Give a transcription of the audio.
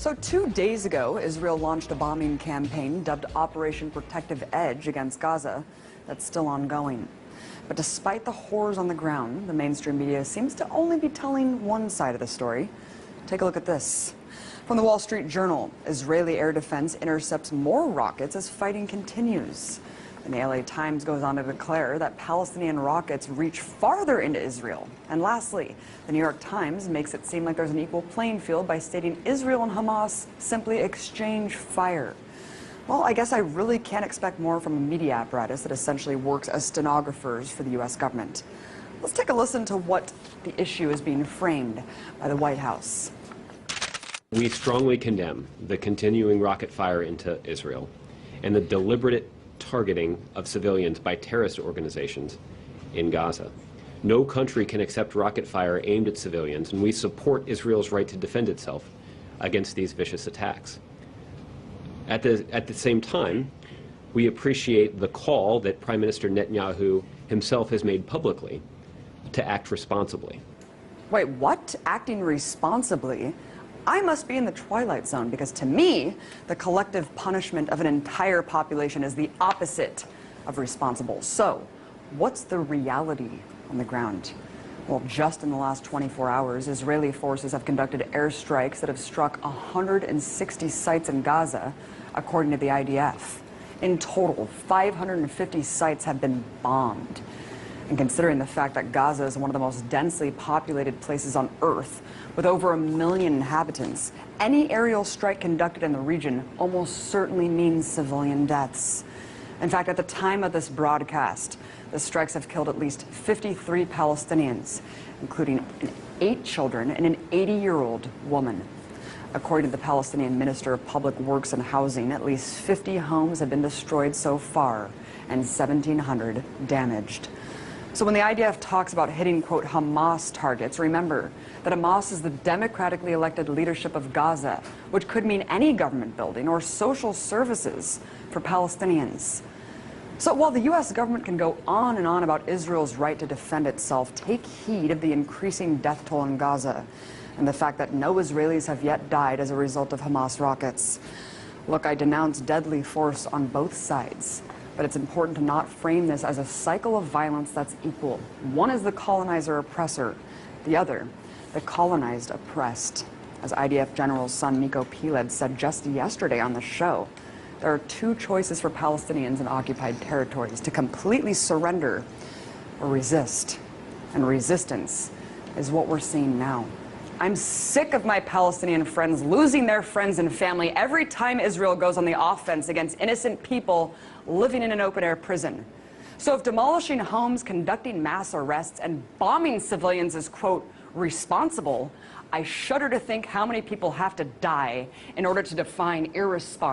So 2 days ago, Israel launched a bombing campaign dubbed Operation Protective Edge against Gaza that's still ongoing. But despite the horrors on the ground, the mainstream media seems to only be telling one side of the story. Take a look at this. From the Wall Street Journal, Israeli air defense intercepts more rockets as fighting continues. And the LA Times goes on to declare that Palestinian rockets reach farther into Israel. And lastly, the New York Times makes it seem like there's an equal playing field by stating Israel and Hamas simply exchange fire. Well, I guess I really can't expect more from a media apparatus that essentially works as stenographers for the U.S. government. Let's take a listen to what the issue is being framed by the White House. We strongly condemn the continuing rocket fire into Israel and the deliberate targeting of civilians by terrorist organizations in Gaza. No country can accept rocket fire aimed at civilians, and we support Israel's right to defend itself against these vicious attacks. At the same time, we appreciate the call that Prime Minister Netanyahu himself has made publicly to act responsibly. Wait, what? Acting responsibly? I must be in the twilight zone, because to me, the collective punishment of an entire population is the opposite of responsible. So, what's the reality on the ground? Well, just in the last 24 hours, Israeli forces have conducted airstrikes that have struck 160 sites in Gaza, according to the IDF. In total, 550 sites have been bombed. And considering the fact that Gaza is one of the most densely populated places on Earth, with over 1 million inhabitants, any aerial strike conducted in the region almost certainly means civilian deaths. In fact, at the time of this broadcast, the strikes have killed at least 53 Palestinians, including 8 children and an 80-year-old woman. According to the Palestinian Minister of Public Works and Housing, at least 50 homes have been destroyed so far and 1,700 damaged. So when the IDF talks about hitting, quote, Hamas targets, remember that Hamas is the democratically elected leadership of Gaza, which could mean any government building or social services for Palestinians. So while the U.S. government can go on and on about Israel's right to defend itself, take heed of the increasing death toll in Gaza and the fact that no Israelis have yet died as a result of Hamas rockets. Look, I denounce deadly force on both sides. But it's important to not frame this as a cycle of violence that's equal. One is the colonizer-oppressor, the other, the colonized oppressed. As IDF General's son Miko Piled said just yesterday on the show, there are 2 choices for Palestinians in occupied territories: to completely surrender or resist. And resistance is what we're seeing now. I'm sick of my Palestinian friends losing their friends and family every time Israel goes on the offense against innocent people living in an open-air prison. So if demolishing homes, conducting mass arrests, and bombing civilians is, quote, responsible, I shudder to think how many people have to die in order to define irresponsible.